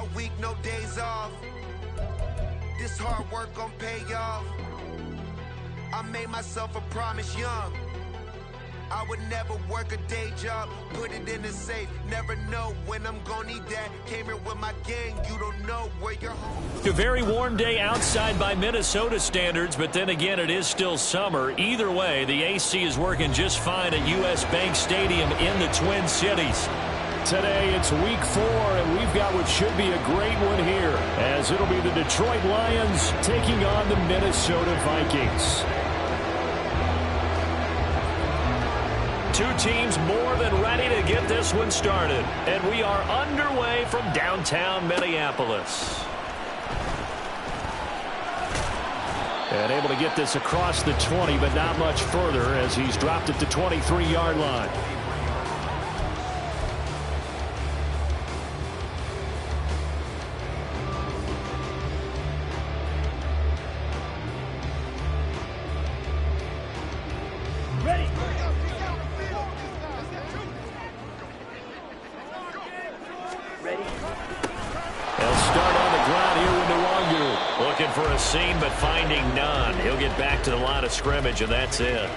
all week, no days off. This hard work gon' pay off. I made myself a promise young. I would never work a day job, put it in the safe. Never know when I'm gonna need that. Came here with my gang, you don't know where you're home. A very warm day outside by Minnesota standards, but then again, it is still summer. Either way, the AC is working just fine at U.S. Bank Stadium in the Twin Cities. Today, it's week 4, and we've got what should be a great one here, as it'll be the Detroit Lions taking on the Minnesota Vikings. Two teams more than ready to get this one started. And we are underway from downtown Minneapolis. And able to get this across the 20, but not much further as he's dropped at the 23-yard line. For a seam, but finding none. He'll get back to the line of scrimmage, and that's it.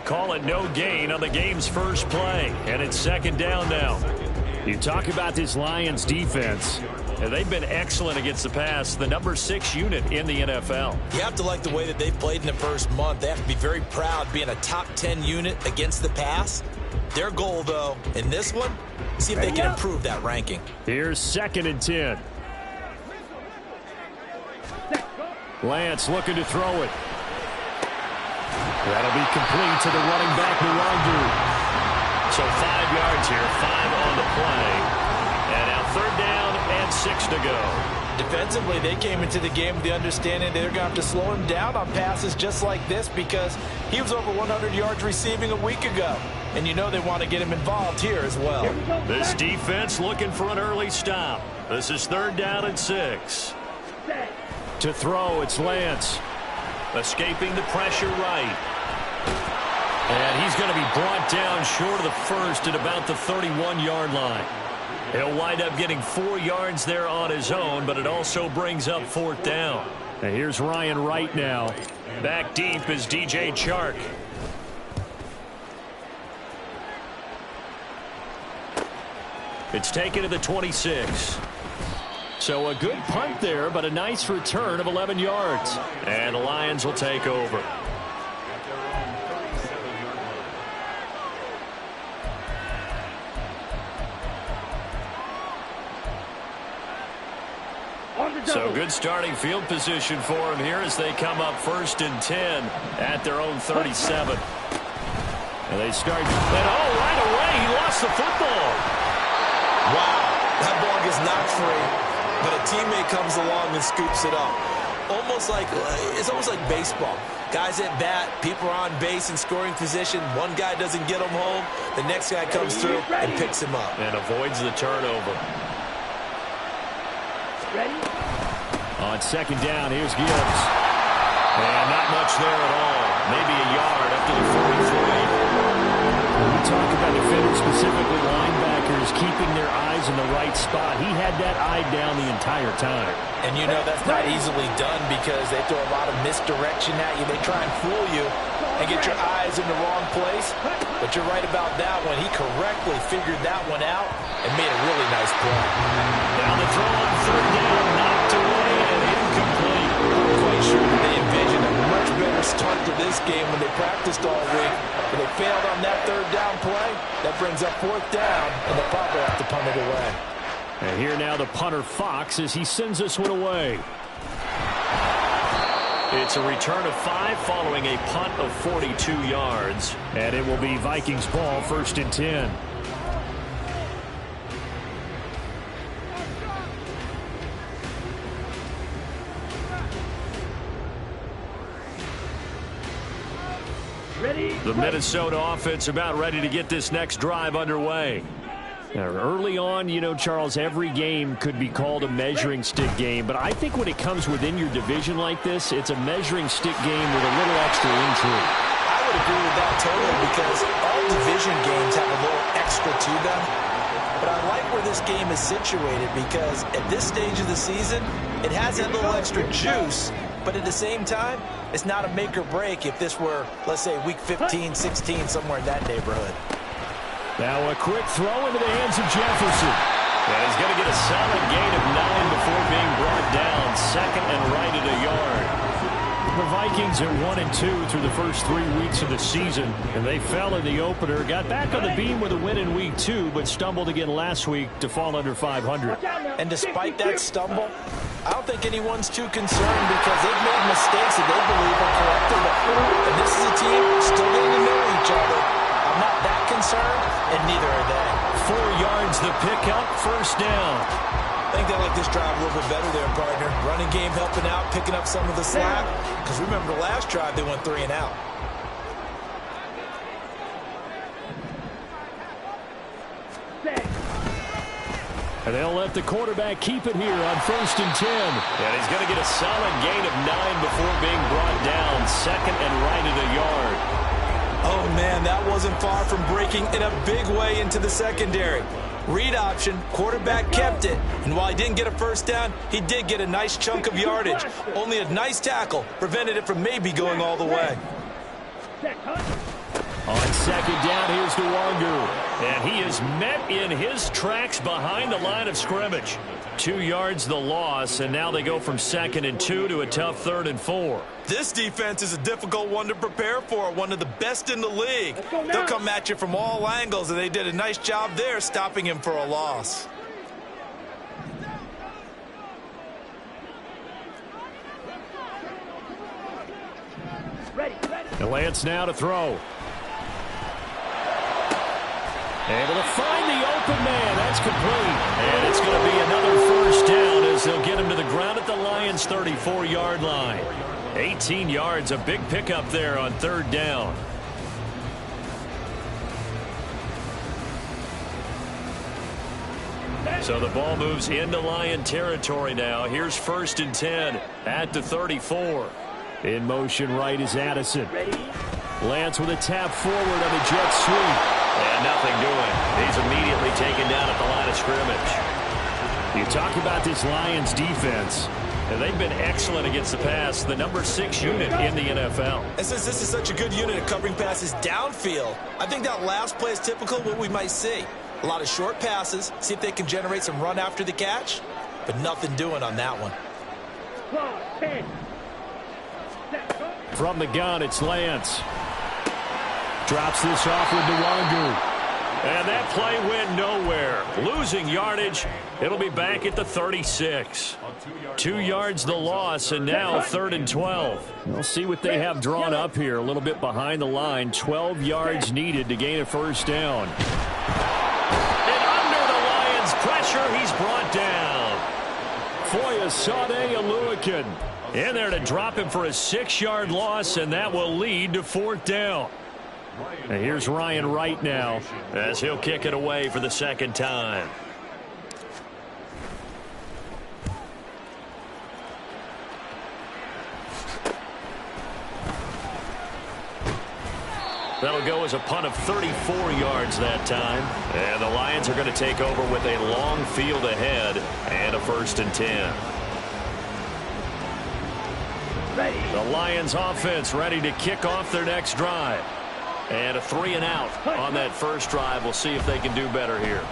Call it no gain on the game's first play, and it's second down now. You talk about this Lions defense. And they've been excellent against the pass, the number 6 unit in the NFL. You have to like the way that they've played in the first month. They have to be very proud being a top 10 unit against the pass. Their goal, though, in this one, see if they can improve that ranking. Here's 2nd and 10. Lance looking to throw it. That'll be complete to the running back, Nwangu. So 5 yards here, 5 on the play. And now 3rd down and 6 to go. Defensively, they came into the game with the understanding they're going to have to slow him down on passes just like this because he was over 100 yards receiving a week ago. And you know they want to get him involved here as well. This defense looking for an early stop. This is 3rd down and 6. To throw, it's Lance. Escaping the pressure right. And he's going to be brought down short of the first at about the 31-yard line. He'll wind up getting 4 yards there on his own, but it also brings up 4th down. And here's Ryan Wright now. Back deep is DJ Chark. It's taken to the 26. So a good punt there, but a nice return of 11 yards. And the Lions will take over. So good starting field position for him here as they come up 1st and 10 at their own 37. And they start. And right away, he lost the football. Wow, that ball gets knocked free. But a teammate comes along and scoops it up. It's almost like baseball. Guys at bat, people are on base in scoring position. One guy doesn't get him home. The next guy comes through and picks him up. And avoids the turnover. On 2nd down, here's Gibbs. And not much there at all. Maybe a yard up to the 43. When we talk about defenders, specifically linebackers, keeping their eyes in the right spot, he had that eye down the entire time. And you know that's not easily done because they throw a lot of misdirection at you. They try and fool you and get your eyes in the wrong place. But you're right about that one. He correctly figured that one out and made a really nice play. Now the throw on 3rd down, knocked away and incomplete. I'm quite sure that they envisioned a much better start to this game when they practiced all week. But they failed on that 3rd down play. That brings up 4th down, and they'll probably have to punt it away. And here now the punter Fox as he sends this one away. It's a return of 5 following a punt of 42 yards. And it will be Vikings ball, 1st and 10. The Minnesota offense about ready to get this next drive underway. Now, early on, you know, Charles, every game could be called a measuring stick game. But I think when it comes within your division like this, it's a measuring stick game with a little extra intrigue. I would agree with that totally because all division games have a little extra to them. But I like like where this game is situated because at this stage of the season, it has that little extra juice, but at the same time, it's not a make or break if this were, let's say, week 15, 16, somewhere in that neighborhood. Now a quick throw into the hands of Jefferson. And he's going to get a solid gain of 9 before being brought down. Second and right at a yard. The Vikings are 1-2 through the first 3 weeks of the season, and they fell in the opener. Got back on the beam with a win in week 2, but stumbled again last week to fall under 500. And despite that stumble, I don't think anyone's too concerned because they've made mistakes that they believe are correctable. And this is a team still getting to know each other. I'm not that concerned, and neither are they. 4 yards the pickup, first down. I think they like this drive a little bit better there, partner. Running game helping out, picking up some of the slack. Because remember the last drive, they went 3 and out. And they'll let the quarterback keep it here on 1st and 10. And he's going to get a solid gain of 9 before being brought down. Second and right at a yard. Oh, man, that wasn't far from breaking in a big way into the secondary. Read option, quarterback kept it. And while he didn't get a first down, he did get a nice chunk of yardage. Only a nice tackle prevented it from maybe going all the way. On second down, here's Nwangu. And he is met in his tracks behind the line of scrimmage. 2 yards the loss, and now they go from 2nd and 2 to a tough 3rd and 4. This defense is a difficult one to prepare for, one of the best in the league. They'll come at you from all angles, and they did a nice job there stopping him for a loss. And Lance now to throw. Able to find the open man. That's complete. And it's going to be another first down as they'll get him to the ground at the Lions' 34-yard line. 18 yards, a big pickup there on 3rd down. So the ball moves into Lion territory now. Here's 1st and 10 at the 34. In motion right is Addison. Lance with a tap forward on a jet sweep. And nothing doing. He's immediately taken down at the line of scrimmage. You talk about this Lions defense. And they've been excellent against the pass, the number 6 unit in the NFL. And since this is such a good unit at covering passes downfield, I think that last play is typical of what we might see. A lot of short passes, see if they can generate some run after the catch, but nothing doing on that one. From the gun, it's Lance. Drops this off with Nwangu. And that play went nowhere. Losing yardage. It'll be back at the 36. 2 yards the loss, and now 3rd and 12. We'll see what they have drawn up here. A little bit behind the line. 12 yards needed to gain a first down. And under the Lions' pressure, he's brought down. Foyesade Oluokun in there to drop him for a 6-yard loss, and that will lead to 4th down. And here's Ryan Wright now as he'll kick it away for the 2nd time. That'll go as a punt of 34 yards that time. And the Lions are going to take over with a long field ahead and a 1st and 10. The Lions offense ready to kick off their next drive. And a 3 and out on that first drive. We'll see if they can do better here.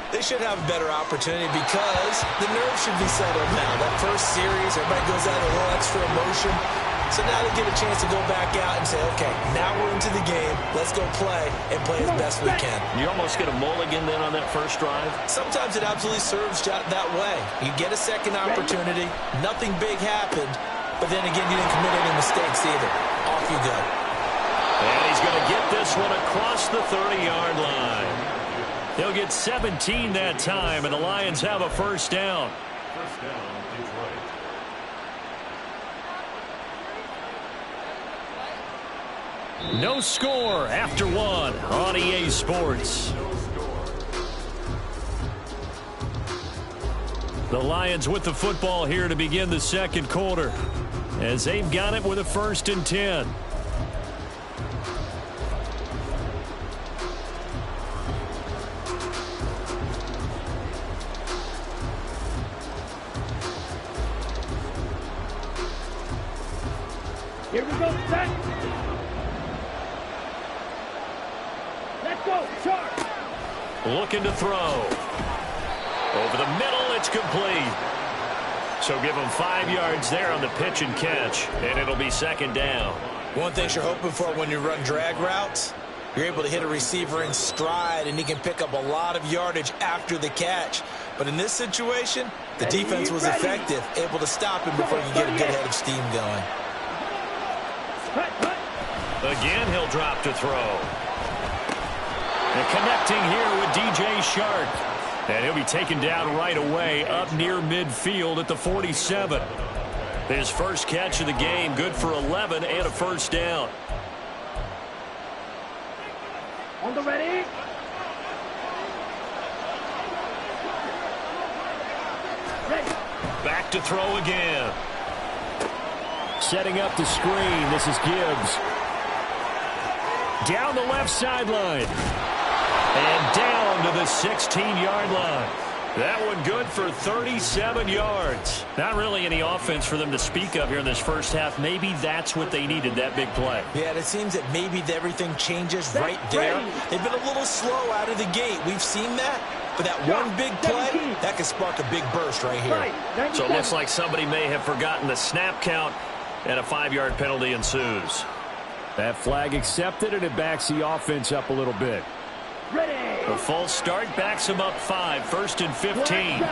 They should have a better opportunity because the nerves should be settled now. That first series, everybody goes out a little extra emotion. So now they get a chance to go back out and say, okay, now we're into the game. Let's go play and play as best we can. You almost get a mulligan then on that first drive? Sometimes it absolutely serves that way. You get a second opportunity. Nothing big happened. But then again, you didn't commit any mistakes either. Off you go. And he's going to get this one across the 30-yard line. He'll get 17 that time, and the Lions have a first down. No score after 1 on EA Sports. The Lions with the football here to begin the 2nd quarter as they've got it with a 1st and 10. Here we go, set. Let's go, sharp. Looking to throw. Over the middle, it's complete. So give him 5 yards there on the pitch and catch, and it'll be second down. One thing you're hoping for when you run drag routes, you're able to hit a receiver in stride, and he can pick up a lot of yardage after the catch. But in this situation, the defense was effective, able to stop him before you get a good head of steam going. Again, he'll drop to throw. And connecting here with DJ Shark. And he'll be taken down right away up near midfield at the 47. His first catch of the game, good for 11 and a first down. On the ready. Ready. Back to throw again. Setting up the screen. This is Gibbs. Down the left sideline. And down to the 16-yard line. That one good for 37 yards. Not really any offense for them to speak of here in this first half. Maybe that's what they needed, that big play. Yeah, it seems that maybe everything changes right there. They've been a little slow out of the gate. We've seen that. But that one big play, that could spark a big burst right here. So it looks like somebody may have forgotten the snap count, and a 5-yard penalty ensues. That flag accepted, and it backs the offense up a little bit. The false start backs him up 5, 1st and 15.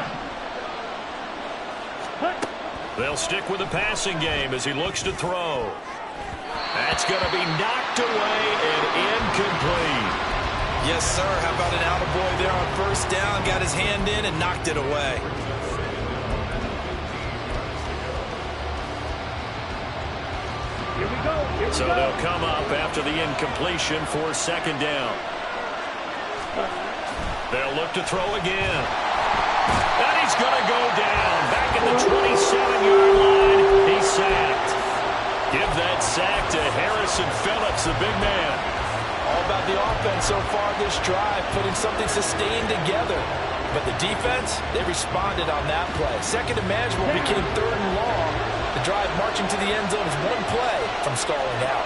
They'll stick with the passing game as he looks to throw. That's going to be knocked away and incomplete. Yes, sir. How about an attaboy there on first down? Got his hand in and knocked it away. So they'll come up after the incompletion for second down. They'll look to throw again. And he's going to go down. Back at the 27-yard line. He's sacked. Give that sack to Harrison Phillips, the big man. All about the offense so far this drive, putting something sustained together. But the defense, they responded on that play. Second and manageable became 3rd and long. The drive marching to the end zone is one play from stalling out.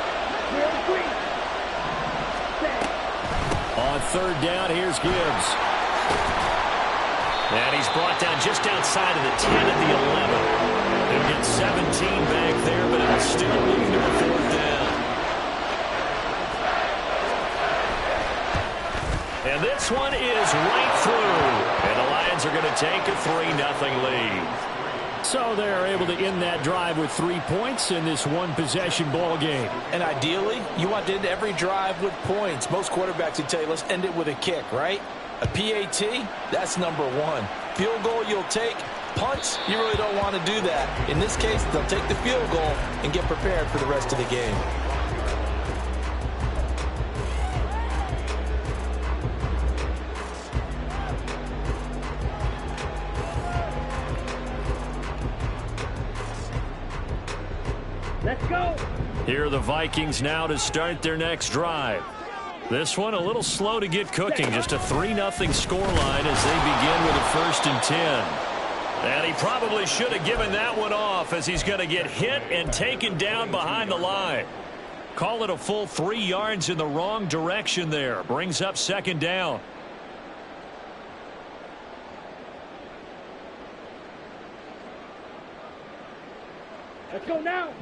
On 3rd down, here's Gibbs. And he's brought down just outside of the 10 at the 11. He'll get 17 back there, but it'll still lead to a 4th down. And this one is right through. And the Lions are going to take a 3-0 lead. So they're able to end that drive with 3 points in this one-possession ball game. And ideally, you want to end every drive with points. Most quarterbacks would tell you, let's end it with a kick, right? A PAT, that's number 1. Field goal you'll take. Punts, you really don't want to do that. In this case, they'll take the field goal and get prepared for the rest of the game. Let's go. Here are the Vikings now to start their next drive. This one a little slow to get cooking. Just a 3-0 scoreline as they begin with a 1st and 10. And he probably should have given that one off as he's going to get hit and taken down behind the line. Call it a full 3 yards in the wrong direction there. Brings up second down. Let's go now.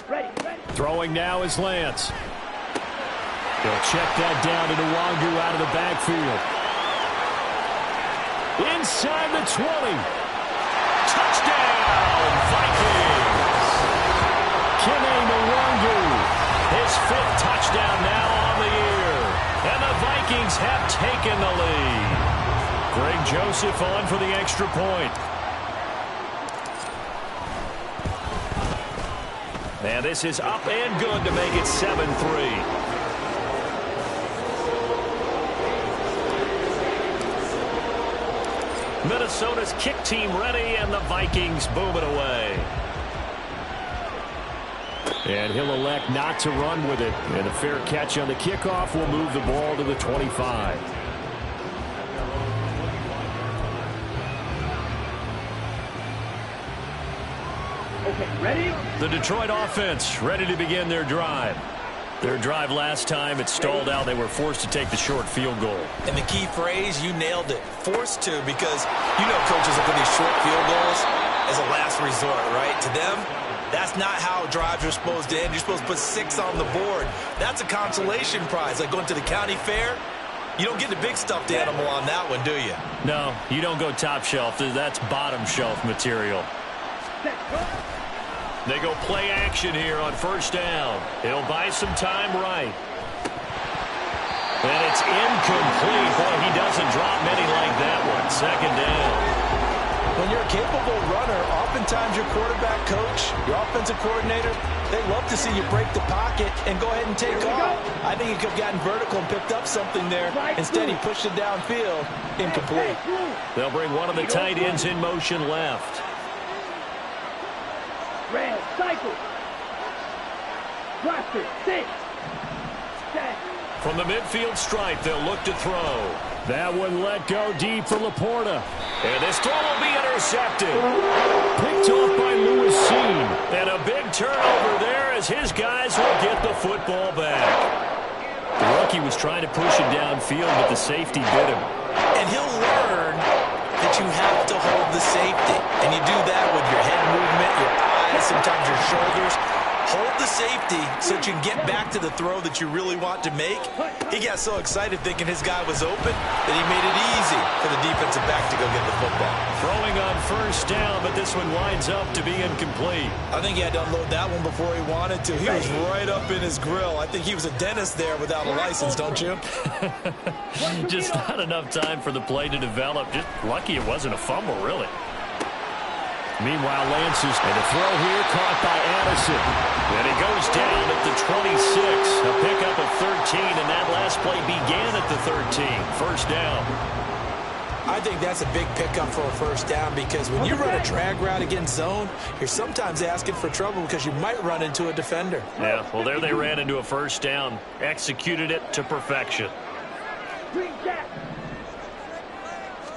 Ready. Throwing now is Lance. They'll check that down to Nwangu out of the backfield. Inside the 20. Touchdown, Vikings! Kene Nwangu. His 5th touchdown now on the year. And the Vikings have taken the lead. Greg Joseph on for the extra point. And this is up and good to make it 7-3. Minnesota's kick team ready, and the Vikings boom it away. And he'll elect not to run with it. And a fair catch on the kickoff will move the ball to the 25. Ready? The Detroit offense ready to begin their drive. Their drive last time, it stalled out. They were forced to take the short field goal. And the key phrase, you nailed it. Forced to, because you know coaches look at these short field goals as a last resort, right? To them, that's not how drives are supposed to end. You're supposed to put 6 on the board. That's a consolation prize, like going to the county fair. You don't get the big stuffed animal on that one, do you? No, you don't go top shelf. That's bottom shelf material. They go play action here on first down. He'll buy some time right. And it's incomplete. Boy, he doesn't drop many like that one. Second down. When you're a capable runner, oftentimes your quarterback coach, your offensive coordinator, they love to see you break the pocket and go ahead and take off. I think he could have gotten vertical and picked up something there. Instead, he pushed it downfield. Incomplete. They'll bring one of the tight ends in motion left. Red, cycle. Cluster, 6. Set. From the midfield stripe, they'll look to throw. That one let go deep for Laporta. And this throw will be intercepted. Picked off by Lewis Cine. And a big turnover there as his guys will get the football back. The rookie was trying to push it downfield, but the safety bit him. And he'll learn that you have to hold the safety. And you do that with your head movement, your eyes, sometimes your shoulders. Hold the safety so that you can get back to the throw that you really want to make. He got so excited thinking his guy was open that he made it easy for the defensive back to go get the football. Throwing on first down, but this one winds up to be incomplete. I think he had to unload that one before he wanted to. He was right up in his grill. I think he was a dentist there without a license, don't you? Just not enough time for the play to develop. Just lucky it wasn't a fumble, really. Meanwhile, Lance is in a throw here, caught by Addison. And he goes down at the 26. A pickup of 13, and that last play began at the 13. First down. I think that's a big pickup for a first down because when you run a drag route against zone, you're sometimes asking for trouble because you might run into a defender. Yeah, well, there they ran into a first down. Executed it to perfection. Green jack.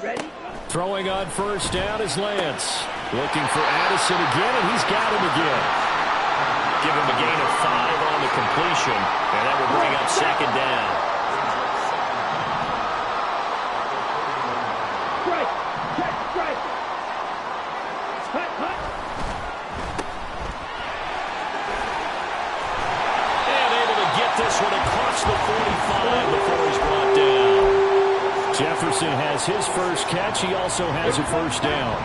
Ready? Throwing on first down is Lance. Looking for Addison again, and he's got him again. Give him a gain of 5 on the completion, and that will bring up second down. Strike. Check, strike. Hut, hut. And able to get this one across the 45 before he's brought down. Jefferson has his first catch. He also has a first down.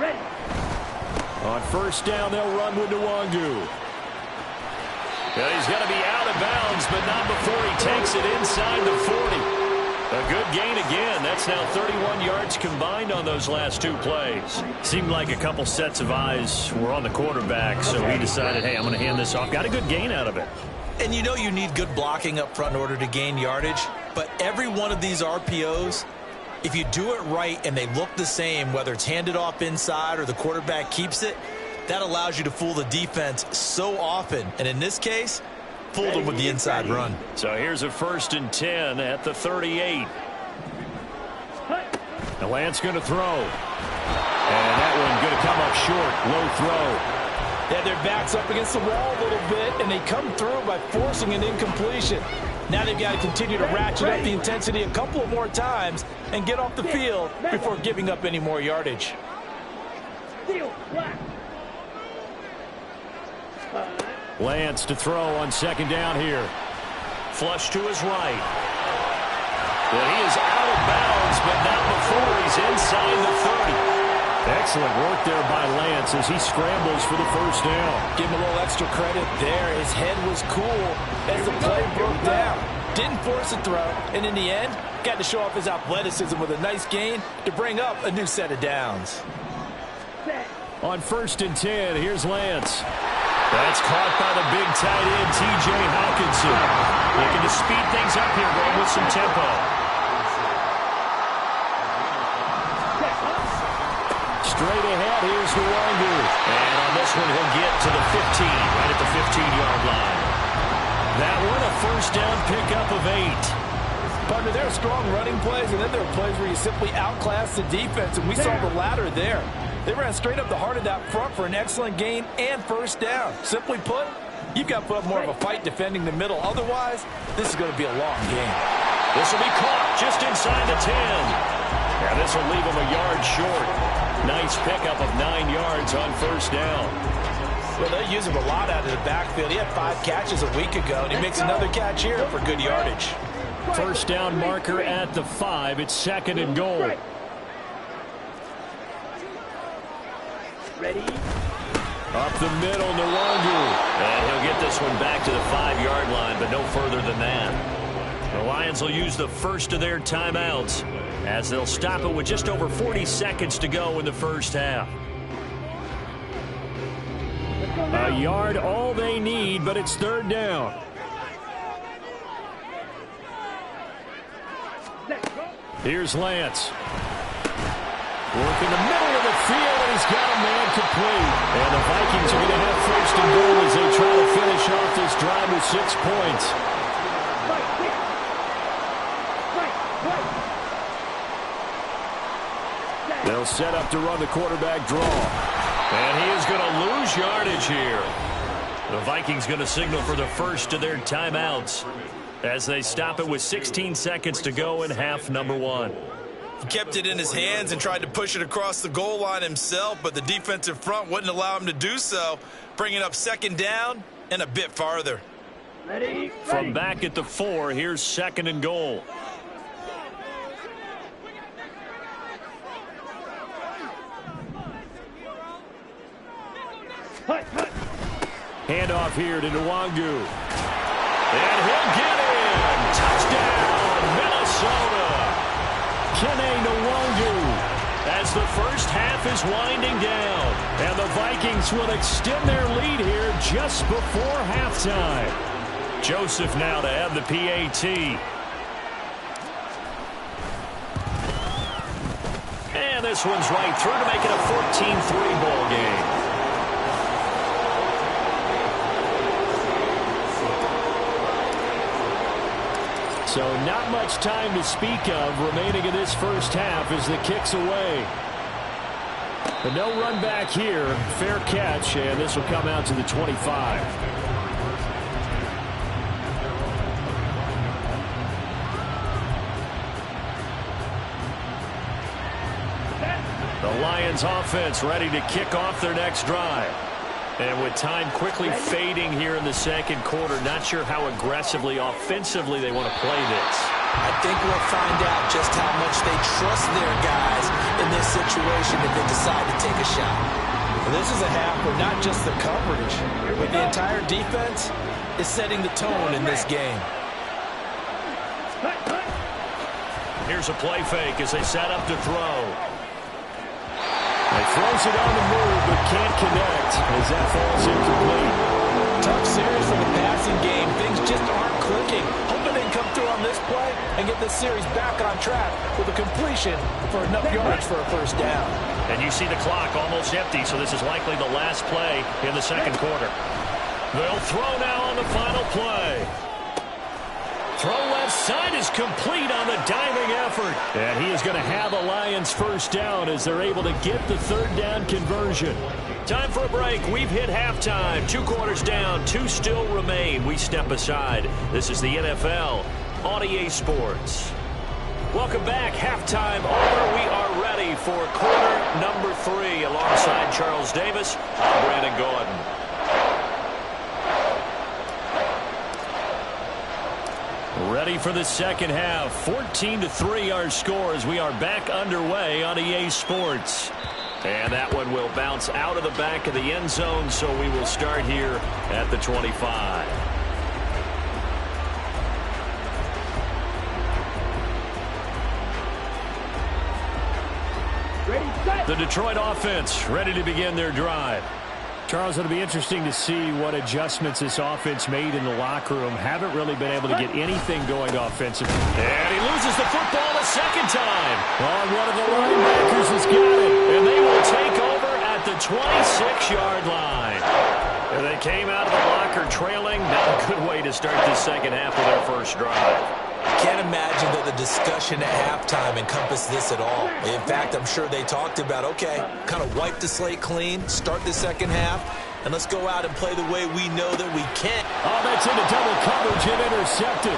Ready. On first down, they'll run with Nwangu. Well, he's going to be out of bounds, but not before he takes it inside the 40. A good gain again. That's now 31 yards combined on those last 2 plays. Seemed like a couple sets of eyes were on the quarterback, so he decided, hey, I'm going to hand this off. Got a good gain out of it. And you know you need good blocking up front in order to gain yardage, but every one of these RPOs, if you do it right and they look the same, whether it's handed off inside or the quarterback keeps it, that allows you to fool the defense so often. And in this case, fooled them with the inside run. So here's a 1st and 10 at the 38. The Lance going to throw. And that one going to come up short. Low throw. They have their backs up against the wall a little bit, and they come through by forcing an incompletion. Now they've got to continue to ratchet up the intensity a couple of more times and get off the field before giving up any more yardage. Steel, black. Lance to throw on second down here. Flush to his right. Well, he is out of bounds, but not before he's inside the 30. Excellent work there by Lance as he scrambles for the first down. Give him a little extra credit there. His head was cool as the play broke down. Didn't force a throw, and in the end, got to show off his athleticism with a nice gain to bring up a new set of downs. On 1st and 10, here's Lance. That's caught by the big tight end, T.J. Hawkinson. Looking to speed things up here, going with some tempo. Straight ahead, here's Nwangu. And on this one, he'll get to the 15, right at the 15-yard line. That one, a first down pickup of 8. Partner, there are strong running plays, and then there are plays where you simply outclass the defense, and we saw the latter there. They ran straight up the heart of that front for an excellent gain and first down. Simply put, you've got to put up more of a fight defending the middle. Otherwise, this is going to be a long game. This will be caught just inside the 10. And this will leave him a yard short. Nice pickup of 9 yards on first down. Well, they use him a lot out of the backfield. He had 5 catches a week ago, and he makes another catch here for good yardage. First down marker at the 5. It's 2nd and goal. Ready? Up the middle, Nwangu. And he'll get this one back to the 5-yard line, but no further than that. The Lions will use the first of their timeouts as they'll stop it with just over 40 seconds to go in the first half. A yard all they need, but it's 3rd down. Here's Lance. Work in the middle of the field, and he's got a man complete. And the Vikings are going to have 1st and goal as they try to finish off this drive with 6 points. They'll set up to run the quarterback draw. And he is going to lose yardage here. The Vikings going to signal for the first of their timeouts as they stop it with 16 seconds to go in half number 1. He kept it in his hands and tried to push it across the goal line himself, but the defensive front wouldn't allow him to do so, bringing up 2nd down and a bit farther. Ready? From back at the 4, here's 2nd and goal. Handoff here to Nwangu. And he'll get in. Touchdown, Minnesota. Kene Nwangu as the first half is winding down. And the Vikings will extend their lead here just before halftime. Joseph now to have the PAT. And this one's right through to make it a 14-3 ball game. So not much time to speak of remaining in this first half as the kick's away. But no run back here. Fair catch, and this will come out to the 25. The Lions offense ready to kick off their next drive. And with time quickly fading here in the second quarter, not sure how aggressively, offensively they want to play this. I think we'll find out just how much they trust their guys in this situation if they decide to take a shot. Well, this is a half where not just the coverage, but the entire defense is setting the tone in this game. Here's a play fake as they set up to throw. He throws it on the move, but can't connect as that falls incomplete. Tough series for the passing game. Things just aren't clicking. Hoping they can come through on this play and get this series back on track with a completion for enough yards for a first down. And you see the clock almost empty, so this is likely the last play in the second quarter. They'll throw now on the final play. Throw left side is complete on the diving effort. And he is going to have a Lions first down as they're able to get the 3rd down conversion. Time for a break. We've hit halftime. 2 quarters down, 2 still remain. We step aside. This is the NFL on EA Sports. Welcome back. Halftime over. We are ready for quarter number 3 alongside Charles Davis. I'm Brandon Gordon. Ready for the second half. 14-3 our score as we are back underway on EA Sports. And that one will bounce out of the back of the end zone, so we will start here at the 25. The Detroit offense ready to begin their drive. Charles, it'll be interesting to see what adjustments this offense made in the locker room. Haven't really been able to get anything going offensively. And he loses the football the second time. On one of the linebackers has got it. And they will take over at the 26-yard line. And they came out of the locker trailing. Not a good way to start this second half of their first drive. can't imagine that the discussion at halftime encompassed this at all. In fact, I'm sure they talked about, okay, kind of wipe the slate clean, start the second half, and let's go out and play the way we know that we can. Oh, that's into double coverage and intercepted.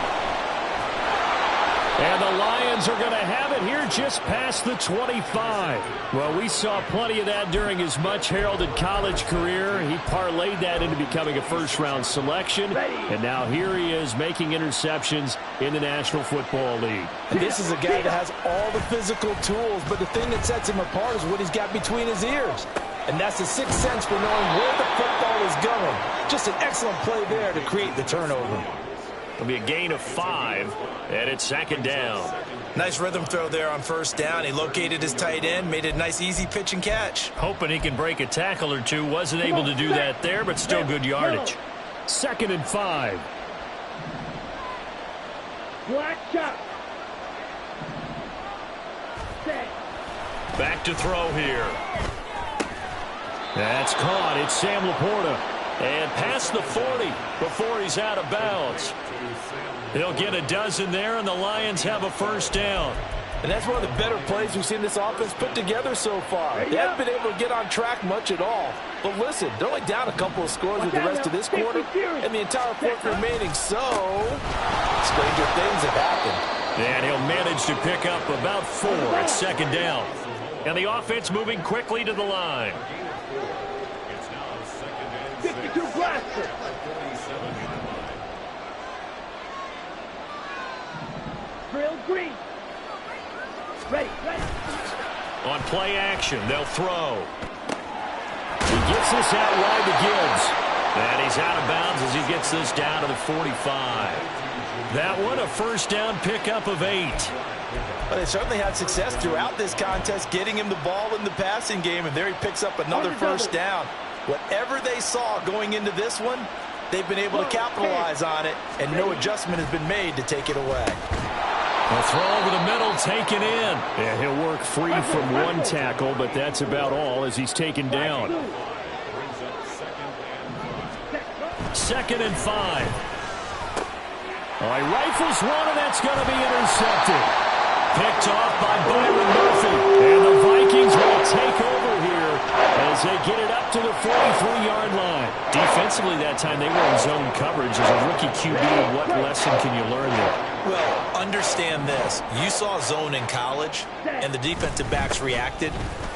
And the Lions are going to have it here just past the 25. Well, we saw plenty of that during his much-heralded college career. He parlayed that into becoming a first-round selection. And now here he is making interceptions in the National Football League. And this is a guy that has all the physical tools, but the thing that sets him apart is what he's got between his ears. And that's the sixth sense for knowing where the football is going. Just an excellent play there to create the turnover. It'll be a gain of 5, and it's second down. Nice rhythm throw there on first down. He located his tight end, made a nice easy pitch and catch. Hoping he can break a tackle or two. Wasn't able to do that there, but still good yardage. 2nd and 5. Black shot. Set. Back to throw here. That's caught. It's Sam Laporta. And past the 40 before he's out of bounds. He'll get a dozen there, and the Lions have a first down. And that's one of the better plays we've seen this offense put together so far. They haven't been able to get on track much at all. But listen, they're only down a couple of scores with the rest of this quarter, and the entire fourth remaining, so stranger things have happened. And he'll manage to pick up about 4 at second down. And the offense moving quickly to the line. 52 blaster. Drill green. Ready. On play action, they'll throw. He gets this out wide to Gibbs. And he's out of bounds as he gets this down to the 45. That one, a first down pickup of 8. But they certainly had success throughout this contest, getting him the ball in the passing game, and there he picks up another first down. Whatever they saw going into this one, they've been able to capitalize on it, and no adjustment has been made to take it away. A throw over the middle, taken in. Yeah, he'll work free from one tackle, but that's about all as he's taken down. 2nd and 5. All right, rifles one, and that's going to be intercepted. Picked off by Byron Murphy. And the Vikings will take over here as they get it up to the 43-yard line. Defensively that time, they were in zone coverage. As a rookie QB, what lesson can you learn there? Well, understand this. You saw zone in college, and the defensive backs reacted,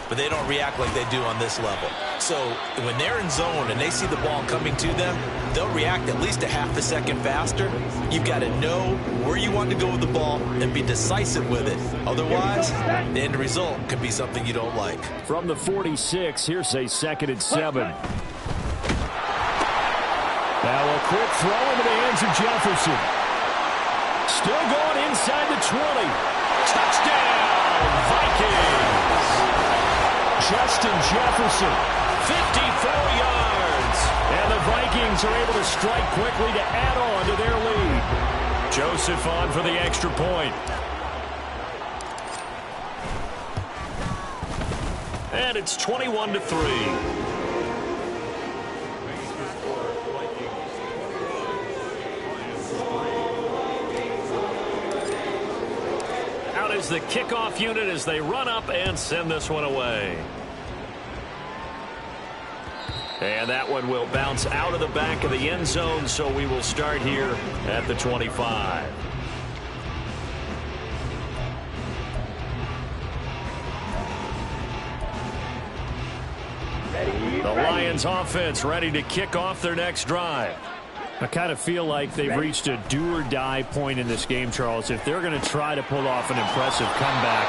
but they don't react like they do on this level. So when they're in zone and they see the ball coming to them, they'll react at least a half a second faster. You've got to know where you want to go with the ball and be decisive with it. Otherwise, the end result could be something you don't like. From the 46, here's a 2nd and 7. Now a quick throw into the hands of Jefferson. Still going inside the 20. Touchdown, Vikings! Justin Jefferson. 54 yards. And the Vikings are able to strike quickly to add on to their lead. Joseph on for the extra point. And it's 21-3. Is the kickoff unit as they run up and send this one away. And that one will bounce out of the back of the end zone, so we will start here at the 25. The Lions offense ready to kick off their next drive. I kind of feel like they've reached a do-or-die point in this game, Charles. If they're going to try to pull off an impressive comeback,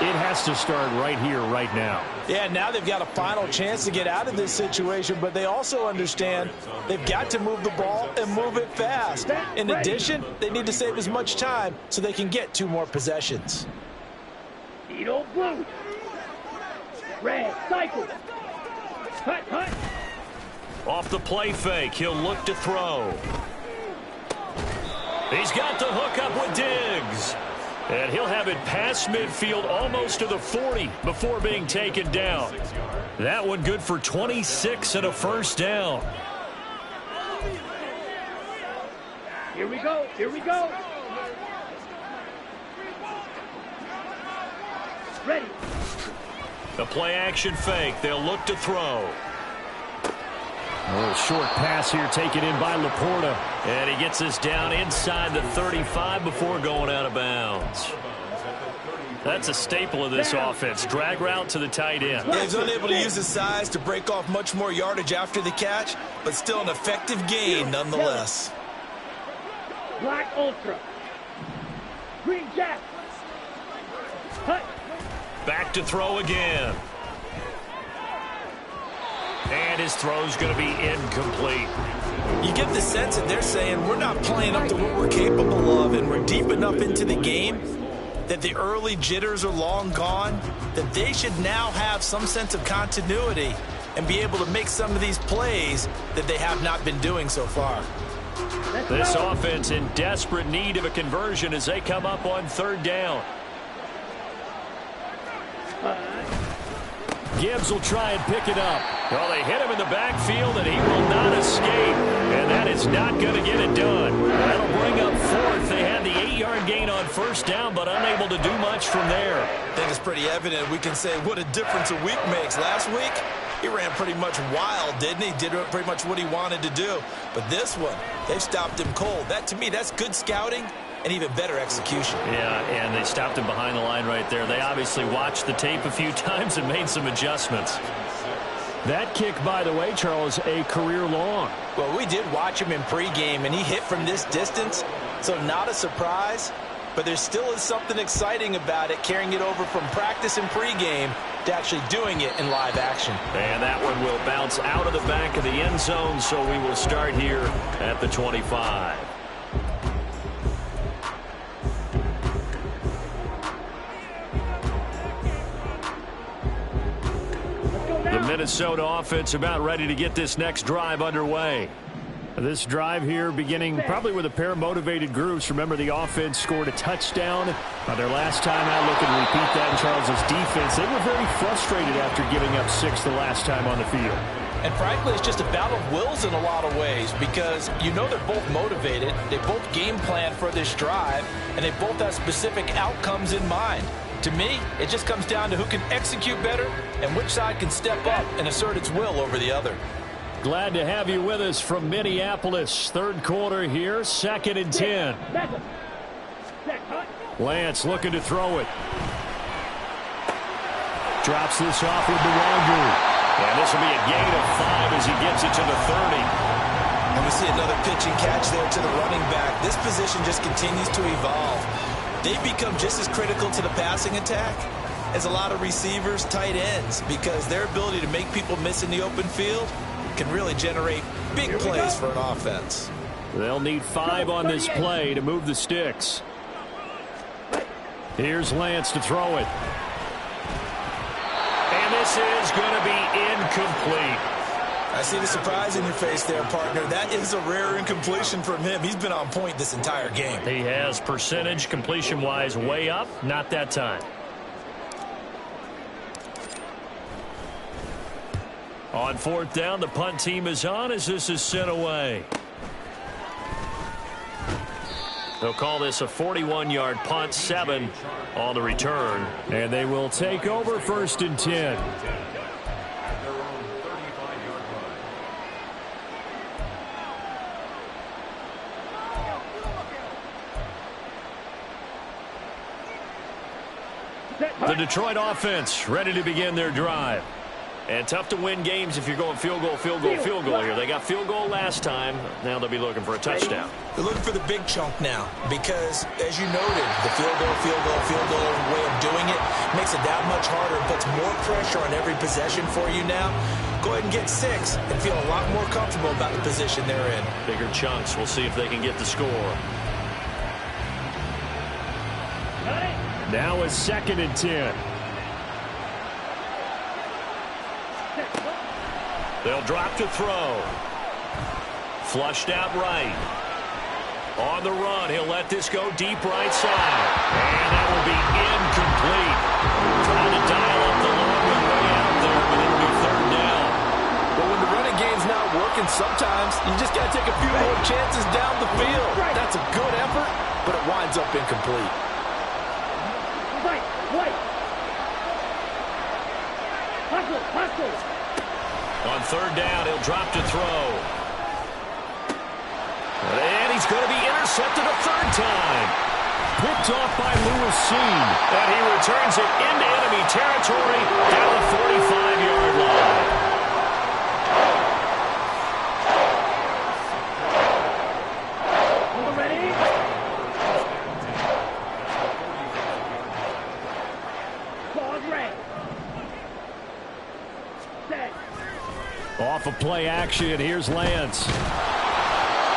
it has to start right here, right now. Yeah, now they've got a final chance to get out of this situation, but they also understand they've got to move the ball and move it fast. In addition, they need to save as much time so they can get 2 more possessions. Needle blue. Red, cycle. Hut. Off the play fake, he'll look to throw. He's got the hook up with Diggs. And he'll have it past midfield almost to the 40 before being taken down. That one good for 26 and a first down. Here we go. Ready. The play action fake. They'll look to throw. A little short pass here taken in by Laporta. And he gets us down inside the 35 before going out of bounds. That's a staple of this offense. Drag route to the tight end. Yeah, he's unable to use his size to break off much more yardage after the catch, but still an effective gain nonetheless. Black Ultra. Green Jack. Hut. Back to throw again. And his throw's going to be incomplete. You get the sense that they're saying we're not playing up to what we're capable of, and we're deep enough into the game that the early jitters are long gone, that they should now have some sense of continuity and be able to make some of these plays that they have not been doing so far. This offense in desperate need of a conversion as they come up on third down. Gibbs will try and pick it up. Well, they hit him in the backfield, and he will not escape. And that is not going to get it done. That'll bring up fourth. They had the 8-yard gain on first down, but unable to do much from there. I think it's pretty evident. We can say what a difference a week makes. Last week, he ran pretty much wild, didn't he? Did pretty much what he wanted to do. But this one, they've stopped him cold. That, to me, that's good scouting and even better execution. Yeah, and they stopped him behind the line right there. They obviously watched the tape a few times and made some adjustments. That kick, by the way, Charles, a career long. Well, we did watch him in pregame, and he hit from this distance, so not a surprise. But there still is something exciting about it, carrying it over from practice and pregame to actually doing it in live action. And that one will bounce out of the back of the end zone, so we will start here at the 25. The Minnesota offense about ready to get this next drive underway. This drive here beginning probably with a pair of motivated groups. Remember, the offense scored a touchdown their last time out. Look and repeat that in Charles's defense. They were very frustrated after giving up 6 the last time on the field. And frankly, it's just a battle of wills in a lot of ways because you know they're both motivated. They both game plan for this drive, and they both have specific outcomes in mind. To me, it just comes down to who can execute better and which side can step up and assert its will over the other. Glad to have you with us from Minneapolis. Third quarter here, 2nd and 10. Lance looking to throw it. Drops this off with DeWanger. And this will be a gain of 5 as he gets it to the 30. And we see another pitch and catch there to the running back. This position just continues to evolve. They become just as critical to the passing attack as a lot of receivers, tight ends, because their ability to make people miss in the open field can really generate big plays for an offense. They'll need 5 on this play to move the sticks. Here's Lance to throw it. And this is going to be incomplete. I see the surprise in your face there, partner. That is a rare incompletion from him. He's been on point this entire game. He has percentage completion-wise way up. Not that time. On 4th down, the punt team is on as this is sent away. They'll call this a 41-yard punt, 7 on the return. And they will take over 1st and 10. The Detroit offense ready to begin their drive. And tough to win games if you're going field goal, field goal, field goal here. They got field goal last time. Now they'll be looking for a touchdown. They're looking for the big chunk now because, as you noted, the field goal, field goal, field goal way of doing it makes it that much harder and puts more pressure on every possession for you now. Go ahead and get 6 and feel a lot more comfortable about the position they're in. Bigger chunks. We'll see if they can get the score. Now it's 2nd and 10. They'll drop to throw. Flushed out right. On the run, he'll let this go deep right side. And that will be incomplete. Trying to dial up the long one way out there, but it'll be 3rd down. But when the running game's not working, sometimes you just got to take a few more chances down the field. That's a good effort, but it winds up incomplete. Hustle. On third down, he'll drop to throw. And he's going to be intercepted a third time. Picked off by Lewis Cine. And he returns it into enemy territory down the 45-yard line. Ready? Ball red. Set. Off of play action, here's Lance.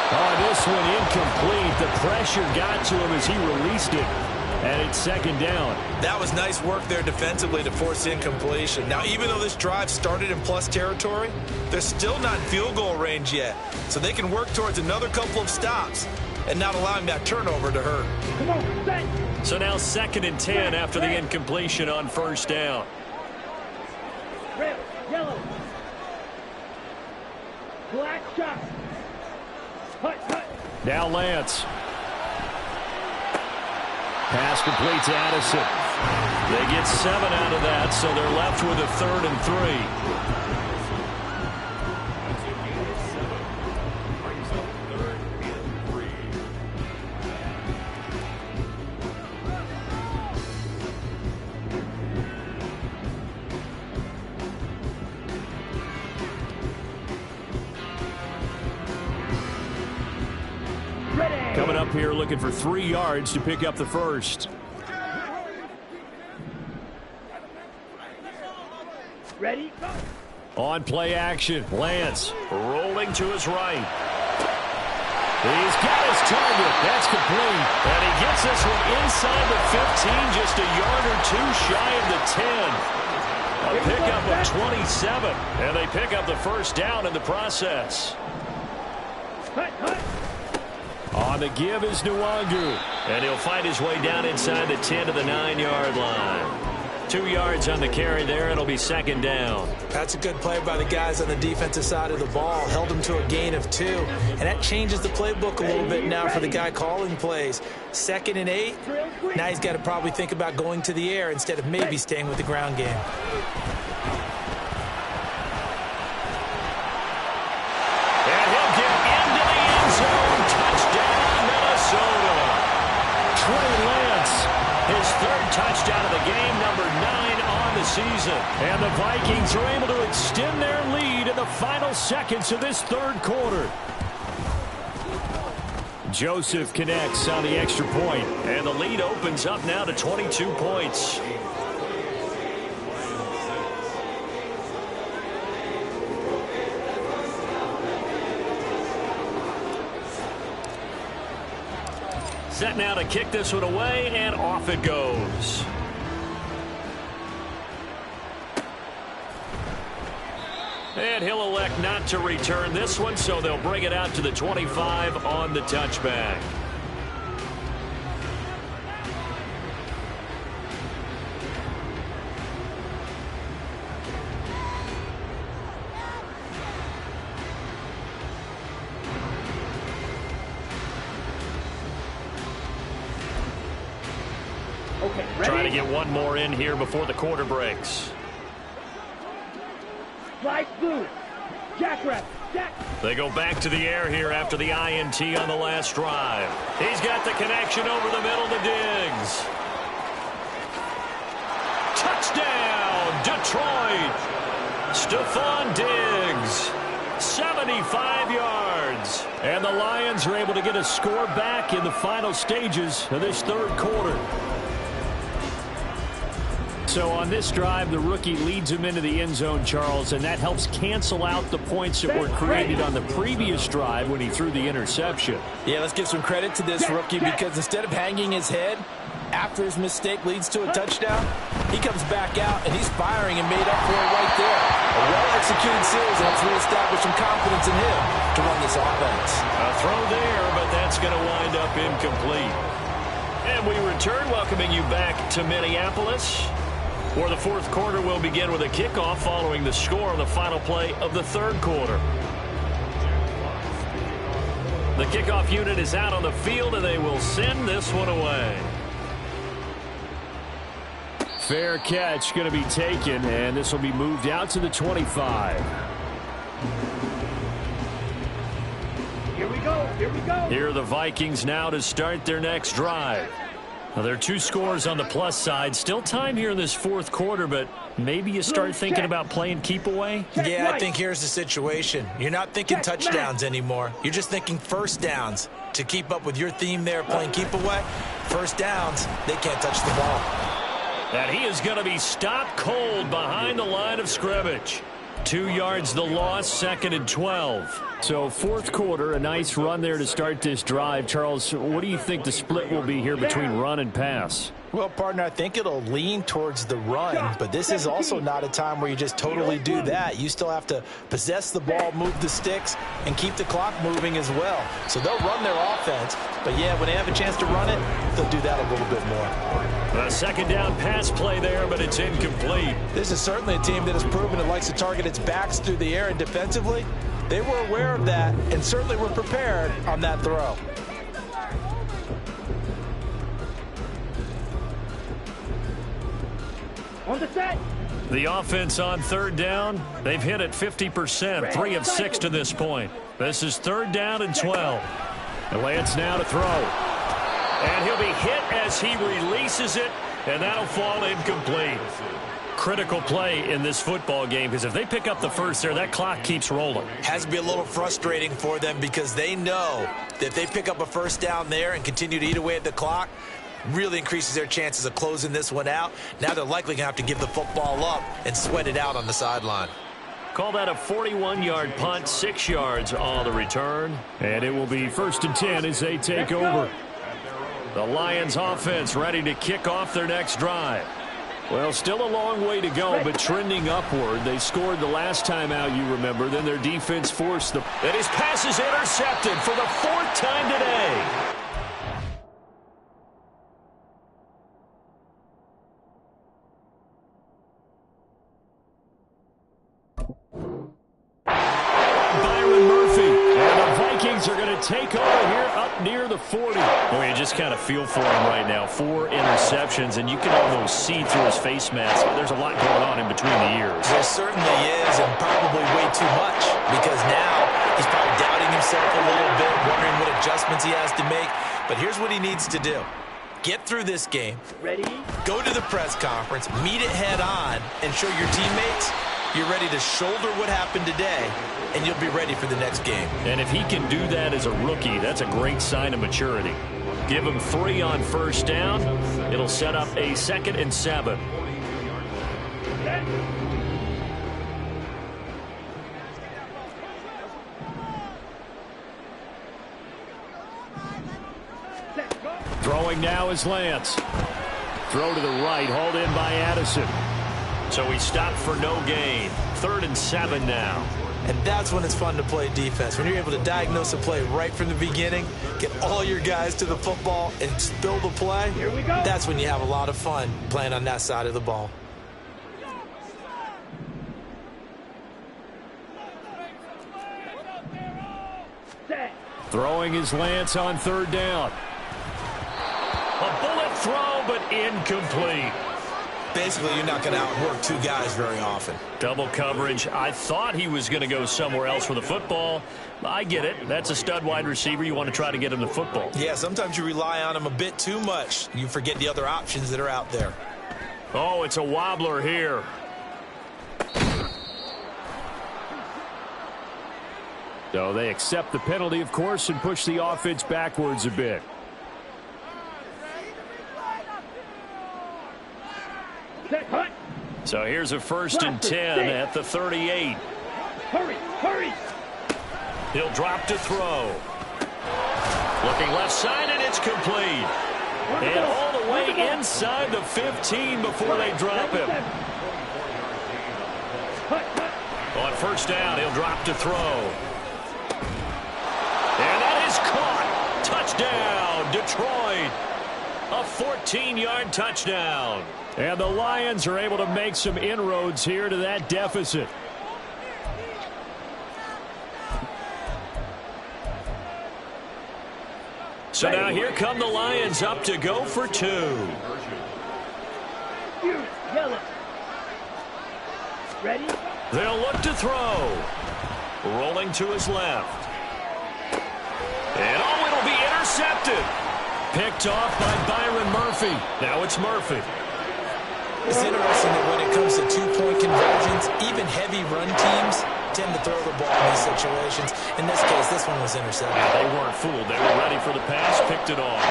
Oh, this one incomplete. The pressure got to him as he released it. And it's second down. That was nice work there defensively to force incompletion. Now, even though this drive started in plus territory, they're still not in field goal range yet. So they can work towards another couple of stops and not allowing that turnover to hurt. Come on, set. So now 2nd and 10 after the incompletion on first down. Red, yellow. Black shot. Hut, hut. Now Lance. Pass complete to Addison. They get 7 out of that, so they're left with a 3rd and 3. Coming up here looking for 3 yards to pick up the first. Ready? Go. On play action, Lance rolling to his right. He's got his target. That's complete. And he gets this one inside the 15, just a yard or 2 shy of the 10. A pickup of 27. And they pick up the first down in the process. Hut, hut. On the give is Nwangu. And he'll find his way down inside the 10 to the 9-yard line. 2 yards on the carry there. It'll be second down. That's a good play by the guys on the defensive side of the ball. Held him to a gain of 2. And that changes the playbook a little bit now for the guy calling plays. 2nd and 8. Now he's got to probably think about going to the air instead of maybe staying with the ground game. And he'll get into the end zone. Touchdown, Minnesota. Trey Lance, his 3rd touchdown of the game, number 9 on the season. And the Vikings are able to extend their lead in the final seconds of this 3rd quarter. Joseph connects on the extra point, and the lead opens up now to 22 points. Set now to kick this one away, and off it goes. And he'll elect not to return this one, so they'll bring it out to the 25 on the touchback. Okay, ready? Trying to get one more in here before the quarter breaks. Slide blue. Jackrabbit. Jack. They go back to the air here after the INT on the last drive. He's got the connection over the middle to Diggs. Touchdown, Detroit. Stephon Diggs. 75 yards. And the Lions are able to get a score back in the final stages of this 3rd quarter. So on this drive, the rookie leads him into the end zone, Charles, and that helps cancel out the points that were created on the previous drive when he threw the interception. Yeah, let's give some credit to this rookie because instead of hanging his head after his mistake leads to a touchdown, he comes back out and he's firing and made up for it right there. A well-executed series helps reestablish some confidence in him to run this offense. A throw there, but that's going to wind up incomplete. And we return, welcoming you back to Minneapolis, where the 4th quarter will begin with a kickoff following the score on the final play of the 3rd quarter. The kickoff unit is out on the field, and they will send this one away. Fair catch going to be taken, and this will be moved out to the 25. Here we go. Here we go. Here are the Vikings now to start their next drive. Now, there are 2 scores on the plus side. Still time here in this fourth quarter, but maybe you start thinking about playing keep away? Yeah, I think here's the situation. You're not thinking touchdowns anymore. You're just thinking first downs. To keep up with your theme there, playing keep away, first downs, they can't touch the ball. And he is going to be stopped cold behind the line of scrimmage. 2 yards the loss, 2nd and 12. So fourth quarter, a nice run there to start this drive. Charles, what do you think the split will be here between run and pass? Well, partner, I think it'll lean towards the run, but this is also not a time where you just totally do that. You still have to possess the ball, move the sticks, and keep the clock moving as well. So they'll run their offense, but yeah, when they have a chance to run it, they'll do that a little bit more. A 2nd down pass play there, but it's incomplete. This is certainly a team that has proven it likes to target its backs through the air, and defensively, they were aware of that and certainly were prepared on that throw. On the set. The offense on 3rd down, they've hit it 50%, 3 of 6 to this point. This is 3rd down and 12. And Lance now to throw. And he'll be hit as he releases it, and that'll fall incomplete. Critical play in this football game, because if they pick up the first there, that clock keeps rolling. Has to be a little frustrating for them because they know that if they pick up a first down there and continue to eat away at the clock, really increases their chances of closing this one out. Now they're likely going to have to give the football up and sweat it out on the sideline. Call that a 41-yard punt, 6 yards on the return. And it will be 1st and 10 as they take over. The Lions offense ready to kick off their next drive. Well, still a long way to go, but trending upward. They scored the last time out, you remember. Then their defense forced the... And his pass is intercepted for the 4th time today. Are going to take over here up near the 40. Boy, you just kind of feel for him right now. 4 interceptions, and you can almost see through his face mask. There's a lot going on in between the ears. There certainly is, and probably way too much, because now he's probably doubting himself a little bit, wondering what adjustments he has to make. But here's what he needs to do. Get through this game. Ready? Go to the press conference, meet it head on, and show your teammates you're ready to shoulder what happened today, and you'll be ready for the next game. And if he can do that as a rookie, that's a great sign of maturity. Give him 3 on 1st down. It'll set up a 2nd and 7. Throwing now is Lance. Throw to the right, hauled in by Addison. So he stopped for no gain. 3rd and 7 now. And that's when it's fun to play defense. When you're able to diagnose a play right from the beginning, get all your guys to the football, and spill the play, here we go. That's when you have a lot of fun playing on that side of the ball. Set. Throwing is Lance on 3rd down. A bullet throw, but incomplete. Basically, you're not going to outwork 2 guys very often. Double coverage. I thought he was going to go somewhere else with the football. I get it. That's a stud wide receiver. You want to try to get him the football. Yeah, sometimes you rely on him a bit too much. You forget the other options that are out there. Oh, it's a wobbler here. So they accept the penalty, of course, and push the offense backwards a bit. So here's a 1st and 10 at the 38. Hurry, hurry. He'll drop to throw. Looking left side, and it's complete. And all the way inside the 15 before they drop him. On 1st down, he'll drop to throw. And that is caught. Touchdown, Detroit. A 14-yard touchdown. And the Lions are able to make some inroads here to that deficit. So now here come the Lions up to go for 2. Yellow. Ready? They'll look to throw. Rolling to his left. And oh, it'll be intercepted. Picked off by Byron Murphy. Now it's Murphy. It's interesting that when it comes to two-point conversions, even heavy run teams tend to throw the ball in these situations. In this case, this one was intercepted. They weren't fooled. They were ready for the pass, picked it off.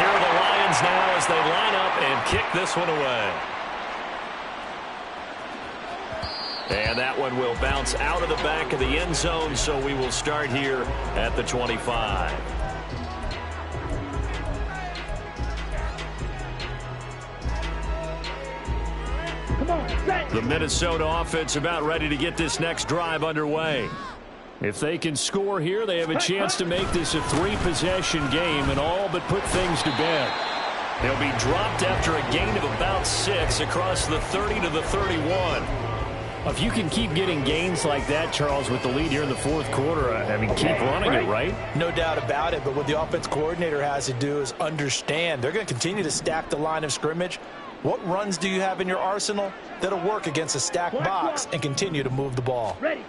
Here are the Lions now as they line up and kick this one away. And that one will bounce out of the back of the end zone, so we will start here at the 25. Come on, set. The Minnesota offense about ready to get this next drive underway. If they can score here, they have a chance to make this a three-possession game and all but put things to bed. They'll be dropped after a gain of about 6 across the 30 to the 31. If you can keep getting gains like that, Charles, with the lead here in the fourth quarter, I mean, keep running it, right? No doubt about it, but what the offense coordinator has to do is understand. They're going to continue to stack the line of scrimmage. What runs do you have in your arsenal that'll work against a stacked box and continue to move the ball? Ready.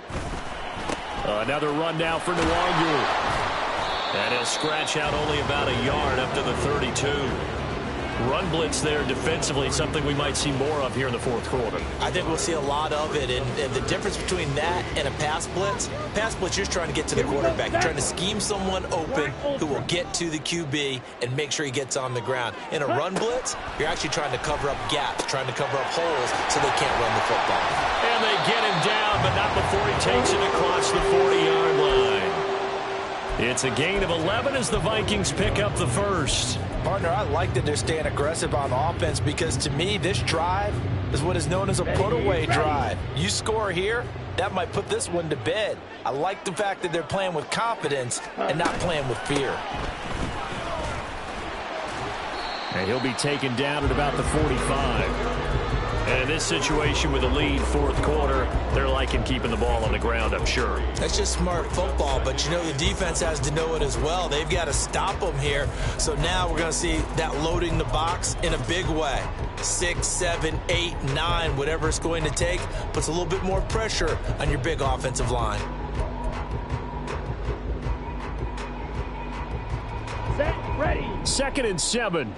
Another run now for Nwangu. And he'll scratch out only about a yard up to the 32. Run blitz there defensively, something we might see more of here in the fourth quarter. I think we'll see a lot of it, and the difference between that and a pass blitz, you're just trying to get to the quarterback. You're trying to scheme someone open who will get to the QB and make sure he gets on the ground. In a run blitz, you're actually trying to cover up gaps, trying to cover up holes so they can't run the football. And they get him down, but not before he takes it across the 40-yard line. It's a gain of 11 as the Vikings pick up the first. Partner, I like that they're staying aggressive on offense because, to me, this drive is what is known as a put-away drive. You score here, that might put this one to bed. I like the fact that they're playing with confidence and not playing with fear. And he'll be taken down at about the 45. And in this situation with a lead, fourth quarter, they're liking keeping the ball on the ground, I'm sure. That's just smart football, but you know the defense has to know it as well. They've got to stop them here. So now we're going to see that loading the box in a big way. 6, 7, 8, 9, whatever it's going to take, puts a little bit more pressure on your big offensive line. Set. Ready. 2nd and 7.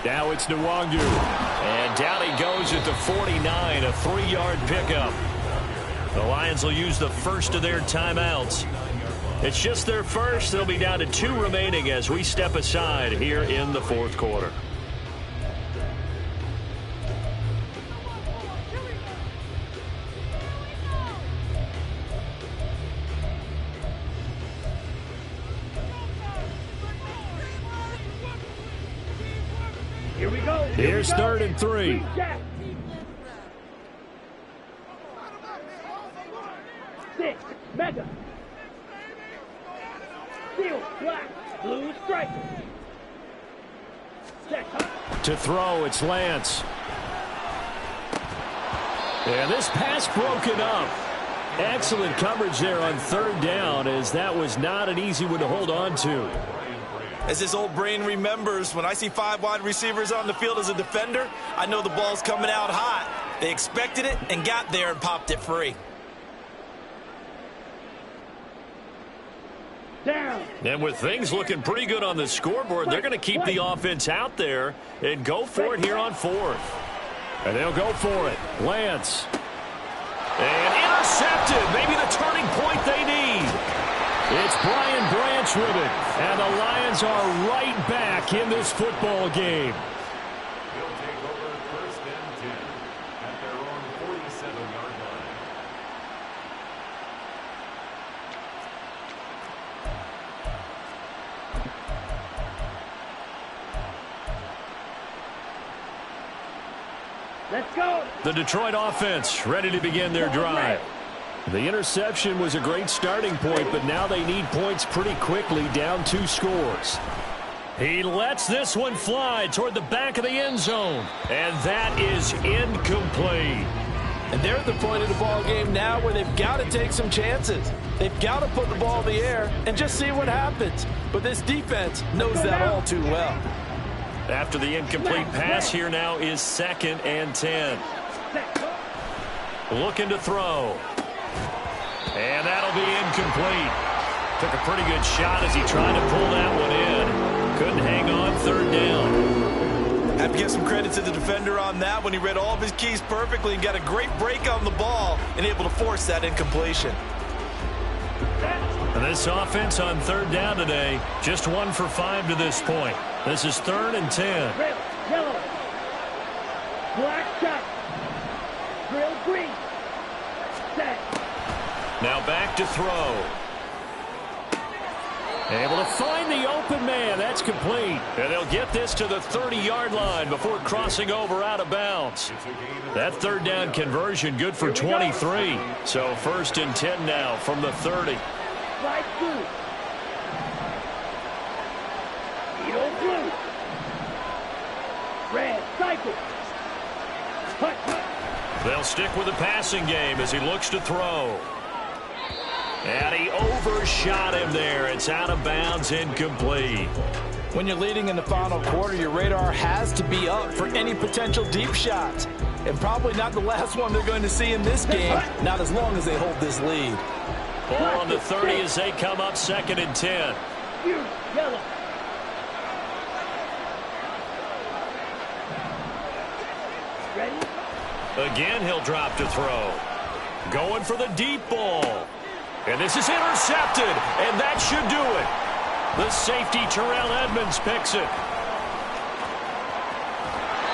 Now it's Nwangu. And down he goes at the 49, a 3-yard pickup. The Lions will use the first of their timeouts. It's just their first. They'll be down to 2 remaining as we step aside here in the fourth quarter. Here we go. Here's 3rd and 3. Jack. 6. Mega. Steel. Black. Blue stripe. Check. To throw, it's Lance. And this pass broken up. Excellent coverage there on 3rd down, as that was not an easy one to hold on to. As his old brain remembers, when I see 5 wide receivers on the field as a defender, I know the ball's coming out hot. They expected it and got there and popped it free. Down. And with things looking pretty good on the scoreboard, they're going to keep the offense out there and go for it here on 4th. And they'll go for it. Lance. And intercepted. Maybe the turning point they need. It's Brian Branch with it. And the Lions are right back in this football game. They'll take over 1st and 10 at their own 47-yard line. Let's go. The Detroit offense ready to begin their drive. The interception was a great starting point, but now they need points pretty quickly, down 2 scores. He lets this one fly toward the back of the end zone. And that is incomplete. And they're at the point of the ball game now where they've got to take some chances. They've got to put the ball in the air and just see what happens. But this defense knows that all too well. After the incomplete pass, here now is 2nd and 10. Looking to throw. And that'll be incomplete. Took a pretty good shot as he tried to pull that one in. Couldn't hang on 3rd down. Have to give some credit to the defender on that when he read all of his keys perfectly and got a great break on the ball and able to force that incompletion. And this offense on 3rd down today, just 1 for 5 to this point. This is 3rd and 10. Red, yellow, black shot, drill green, set. Now back to throw. Able to find the open man. That's complete. And they'll get this to the 30-yard line before crossing over out of bounds. That 3rd down conversion good for 23. So 1st and 10 now from the 30. Light blue. Needle blue. Red, cycle. Hut. They'll stick with the passing game as he looks to throw. And he overshot him there. It's out of bounds, incomplete. When you're leading in the final quarter, your radar has to be up for any potential deep shots. And probably not the last one they're going to see in this game, not as long as they hold this lead. Ball on the 30 as they come up 2nd and 10. Yellow. Ready? Again, he'll drop to throw. Going for the deep ball. And this is intercepted, and that should do it. The safety, Terrell Edmonds, picks it.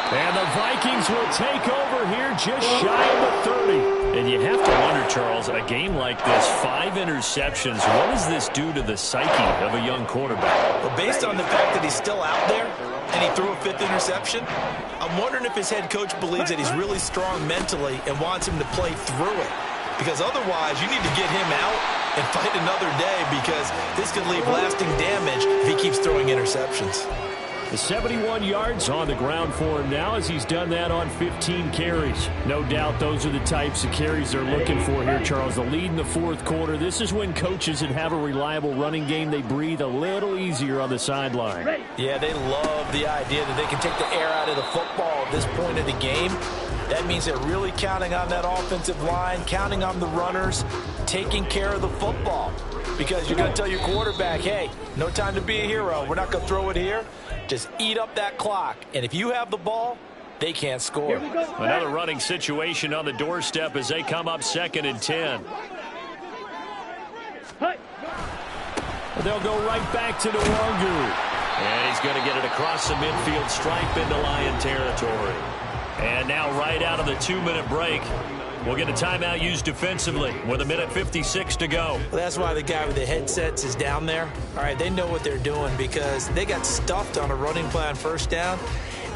And the Vikings will take over here just shy of the 30. And you have to wonder, Charles, a game like this, 5 interceptions, what does this do to the psyche of a young quarterback? Well, based on the fact that he's still out there and he threw a 5th interception, I'm wondering if his head coach believes that he's really strong mentally and wants him to play through it. Because otherwise, you need to get him out and fight another day because this could leave lasting damage if he keeps throwing interceptions. The 71 yards on the ground for him now as he's done that on 15 carries. No doubt those are the types of carries they're looking for here, Charles. The lead in the 4th quarter. This is when coaches that have a reliable running game, they breathe a little easier on the sideline. Yeah, they love the idea that they can take the air out of the football at this point of the game. That means they're really counting on that offensive line, counting on the runners, taking care of the football. Because you're going to tell your quarterback, hey, no time to be a hero. We're not going to throw it here. Just eat up that clock. And if you have the ball, they can't score. Another running situation on the doorstep as they come up 2nd and 10. They'll go right back to Nwangu. And he's going to get it across the midfield stripe into Lion territory. And now right out of the 2-minute break, we'll get a timeout used defensively with 1:56 to go. Well, that's why the guy with the headsets is down there. All right, they know what they're doing because they got stuffed on a running play on 1st down.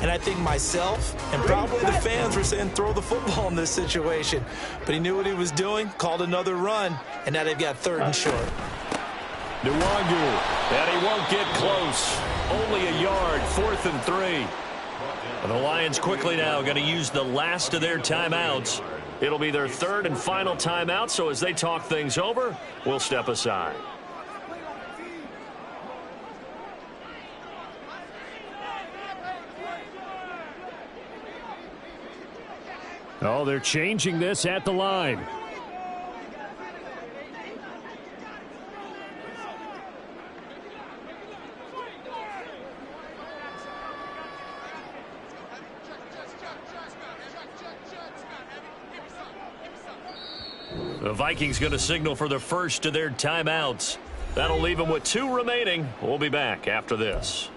And I think myself and probably the fans were saying throw the football in this situation. But he knew what he was doing, called another run, and now they've got 3rd and short. Nwangu, and he won't get close. Only a yard, 4th and 3. And the Lions quickly now going to use the last of their timeouts. It'll be their 3rd and final timeout, so as they talk things over, we'll step aside. Oh, they're changing this at the line. The Vikings going to signal for the first of their timeouts. That'll leave them with 2 remaining. We'll be back after this.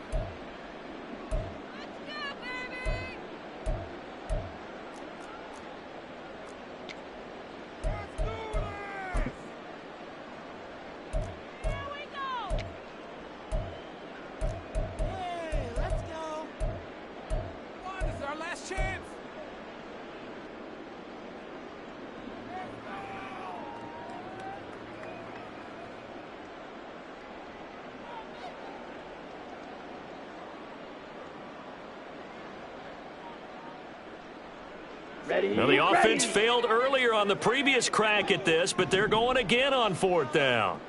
Ready? Now, the offense ready. failed earlier on the previous crack at this, but they're going again on 4th down.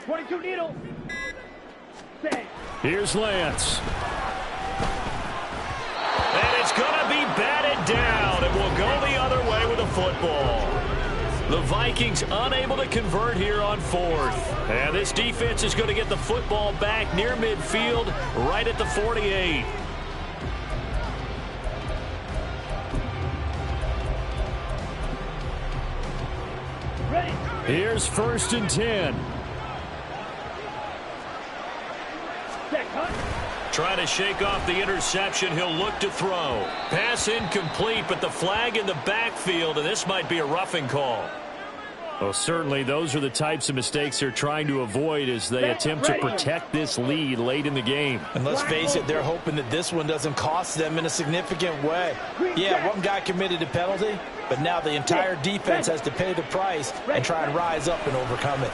.22 needle. Set. Here's Lance. And it's going to be batted down. It will go the other way with the football. The Vikings unable to convert here on 4th. And this defense is going to get the football back near midfield, right at the 48. Ready. Here's 1st and 10. Set. Cut. Trying to shake off the interception. He'll look to throw. Pass incomplete, but the flag in the backfield, and this might be a roughing call. Well, certainly those are the types of mistakes they're trying to avoid as they attempt to protect this lead late in the game. And let's face it, they're hoping that this one doesn't cost them in a significant way. Yeah, one guy committed a penalty, but now the entire defense has to pay the price and try and rise up and overcome it.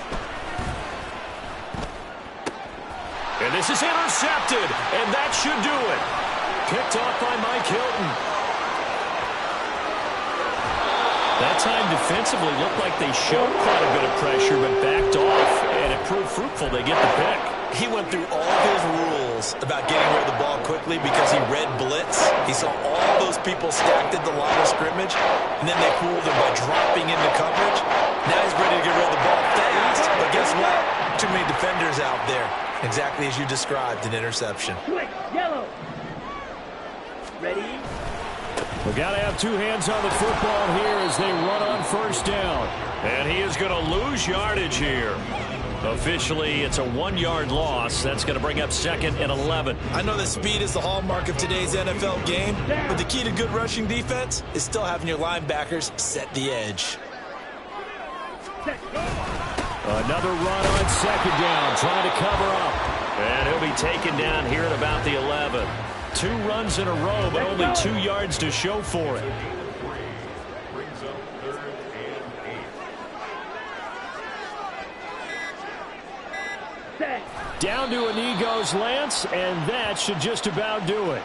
And this is intercepted, and that should do it. Picked off by Mike Hilton. That time defensively looked like they showed quite a bit of pressure, but backed off, and it proved fruitful. They get the pick. He went through all his rules about getting rid of the ball quickly because he read blitz. He saw all those people stacked at the line of scrimmage, and then they fooled him by dropping into coverage. Now he's ready to get rid of the ball fast, but guess what? Too many defenders out there. Exactly as you described, an interception. Switch. Yellow. Ready. We've got to have two hands on the football here as they run on 1st down. And he is going to lose yardage here. Officially, it's a 1-yard loss. That's going to bring up 2nd and 11. I know that speed is the hallmark of today's NFL game, but the key to good rushing defense is still having your linebackers set the edge. Another run on 2nd down, trying to cover up. And he'll be taken down here at about the 11. 2 runs in a row, but only 2 yards to show for it. Brings up 3rd and 8. Set. Down to a knee goes Lance, and that should just about do it.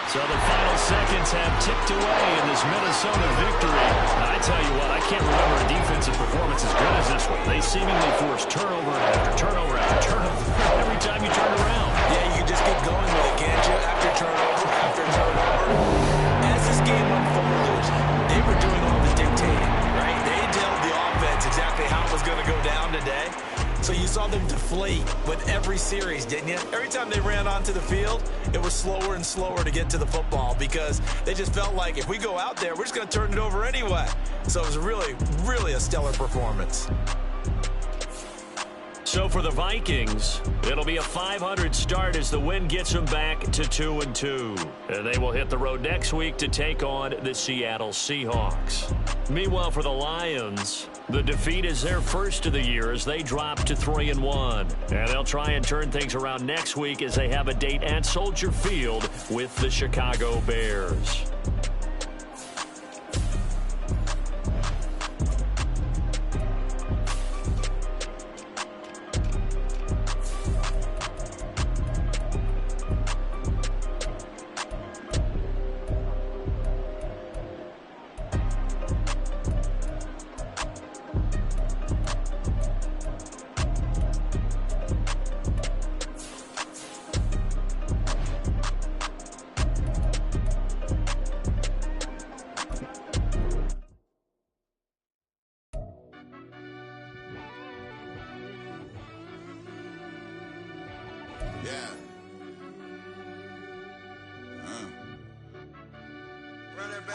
So the final seconds have ticked away in this Minnesota victory. I tell you what, I can't remember a defensive performance as good as this one. They seemingly forced turnover after turnover after turnover every time you turn around. Yeah, you can just keep going with it, can't you? After turnover. As this game unfolded, they were doing all the dictating, right? They told the offense exactly how it was going to go down today. So you saw them deflate with every series, didn't you? Every time they ran onto the field, it was slower and slower to get to the football because they just felt like if we go out there, we're just going to turn it over anyway. So it was really, really a stellar performance. So for the Vikings, it'll be a 500 start as the win gets them back to 2-2. And they will hit the road next week to take on the Seattle Seahawks. Meanwhile, for the Lions, the defeat is their first of the year as they drop to 3-1. And they'll try and turn things around next week as they have a date at Soldier Field with the Chicago Bears.